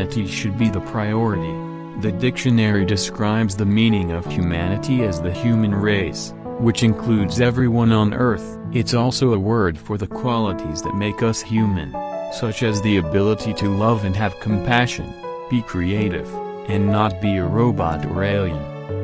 humanity should be the priority. The dictionary describes the meaning of humanity as the human race, which includes everyone on Earth. It's also a word for the qualities that make us human, such as the ability to love and have compassion, be creative, and not be a robot or alien.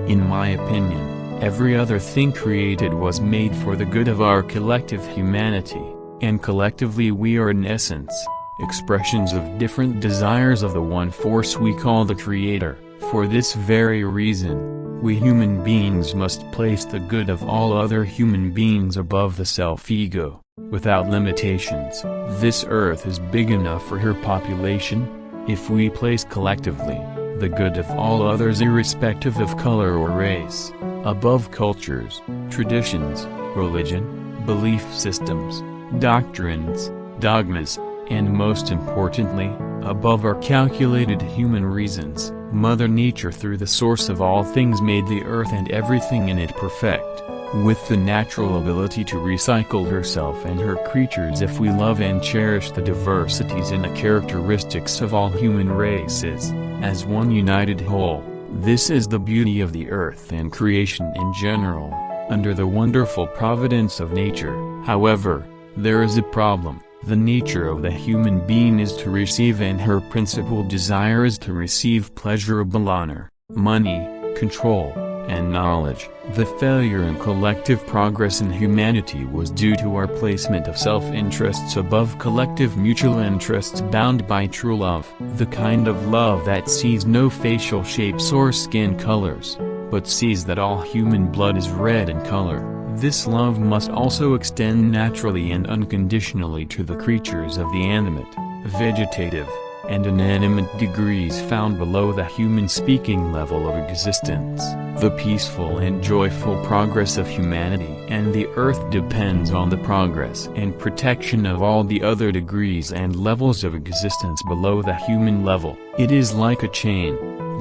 In my opinion, every other thing created was made for the good of our collective humanity, and collectively we are in essence expressions of different desires of the one force we call the Creator. For this very reason, we human beings must place the good of all other human beings above the self-ego, without limitations. This earth is big enough for her population. If we place collectively the good of all others irrespective of color or race, above cultures, traditions, religion, belief systems, doctrines, dogmas, and most importantly, above our calculated human reasons, Mother Nature through the source of all things made the earth and everything in it perfect, with the natural ability to recycle herself and her creatures if we love and cherish the diversities and the characteristics of all human races, as one united whole. This is the beauty of the earth and creation in general, under the wonderful providence of nature. However, there is a problem. The nature of the human being is to receive, and her principal desire is to receive pleasurable honor, money, control, and knowledge. The failure in collective progress in humanity was due to our placement of self-interests above collective mutual interests bound by true love. The kind of love that sees no facial shapes or skin colors, but sees that all human blood is red in color. This love must also extend naturally and unconditionally to the creatures of the animate, vegetative, and inanimate degrees found below the human speaking level of existence. The peaceful and joyful progress of humanity and the earth depends on the progress and protection of all the other degrees and levels of existence below the human level. It is like a chain,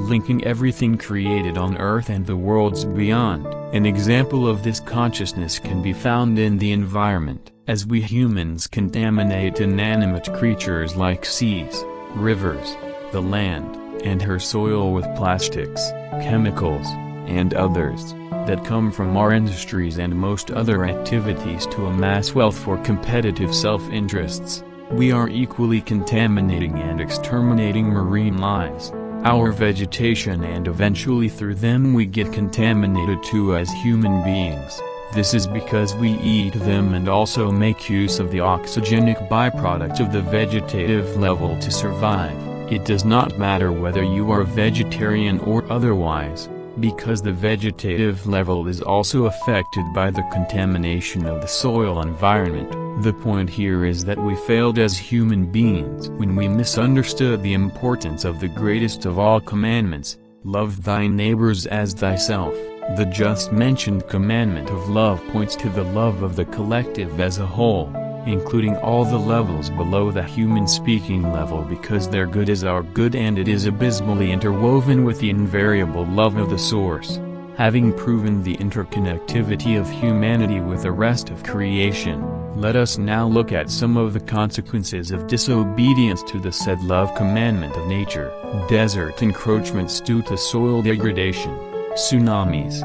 linking everything created on earth and the worlds beyond. An example of this consciousness can be found in the environment, as we humans contaminate inanimate creatures like seas, rivers, the land, and her soil with plastics, chemicals, and others that come from our industries and most other activities to amass wealth for competitive self-interests. We are equally contaminating and exterminating marine lives, our vegetation, and eventually through them we get contaminated too as human beings. This is because we eat them and also make use of the oxygenic byproduct of the vegetative level to survive. It does not matter whether you are vegetarian or otherwise, because the vegetative level is also affected by the contamination of the soil environment. The point here is that we failed as human beings when we misunderstood the importance of the greatest of all commandments, love thy neighbors as thyself. The just mentioned commandment of love points to the love of the collective as a whole, including all the levels below the human speaking level, because their good is our good and it is abysmally interwoven with the invariable love of the source. Having proven the interconnectivity of humanity with the rest of creation, let us now look at some of the consequences of disobedience to the said love commandment of nature. Desert encroachments due to soil degradation, tsunamis,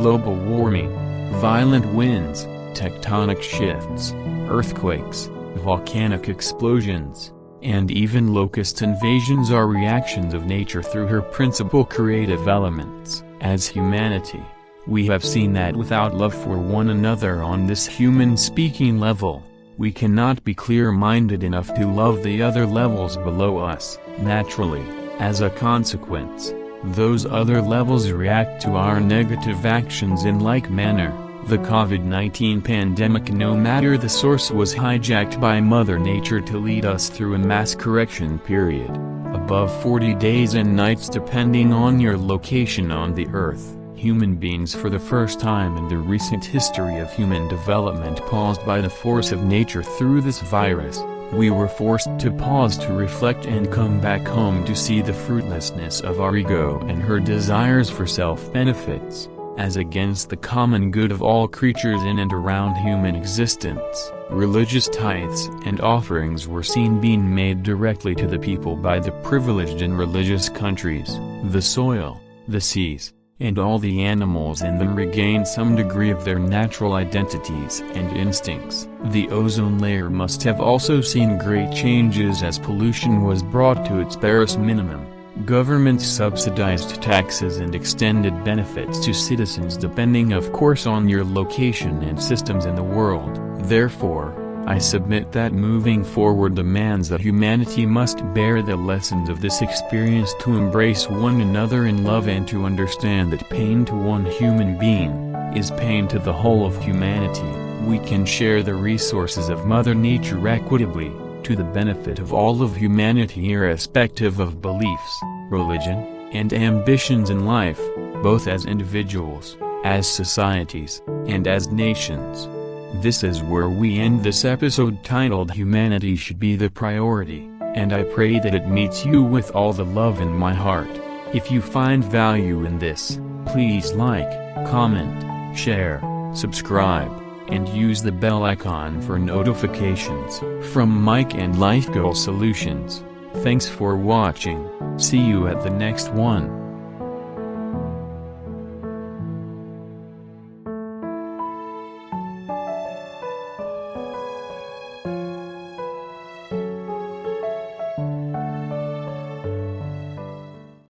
global warming, violent winds, tectonic shifts, earthquakes, volcanic explosions, and even locust invasions are reactions of nature through her principal creative elements. As humanity, we have seen that without love for one another on this human speaking level, we cannot be clear-minded enough to love the other levels below us. Naturally, as a consequence, those other levels react to our negative actions in like manner. The COVID-19 pandemic, no matter the source, was hijacked by Mother Nature to lead us through a mass correction period, above 40 days and nights depending on your location on the earth. Human beings for the first time in the recent history of human development paused by the force of nature through this virus. We were forced to pause to reflect and come back home to see the fruitlessness of our ego and her desires for self-benefits, as against the common good of all creatures in and around human existence. Religious tithes and offerings were seen being made directly to the people by the privileged in religious countries. The soil, the seas, and all the animals in them regained some degree of their natural identities and instincts. The ozone layer must have also seen great changes as pollution was brought to its barest minimum. Governments subsidized taxes and extended benefits to citizens depending of course on your location and systems in the world. Therefore, I submit that moving forward demands that humanity must bear the lessons of this experience to embrace one another in love and to understand that pain to one human being is pain to the whole of humanity. We can share the resources of Mother Nature equitably, to the benefit of all of humanity irrespective of beliefs, religion, and ambitions in life, both as individuals, as societies, and as nations. This is where we end this episode titled Humanity Should Be the Priority, and I pray that it meets you with all the love in my heart. If you find value in this, please like, comment, share, subscribe, and use the bell icon for notifications. From Mike and Life Goal Solutions, thanks for watching. See you at the next one.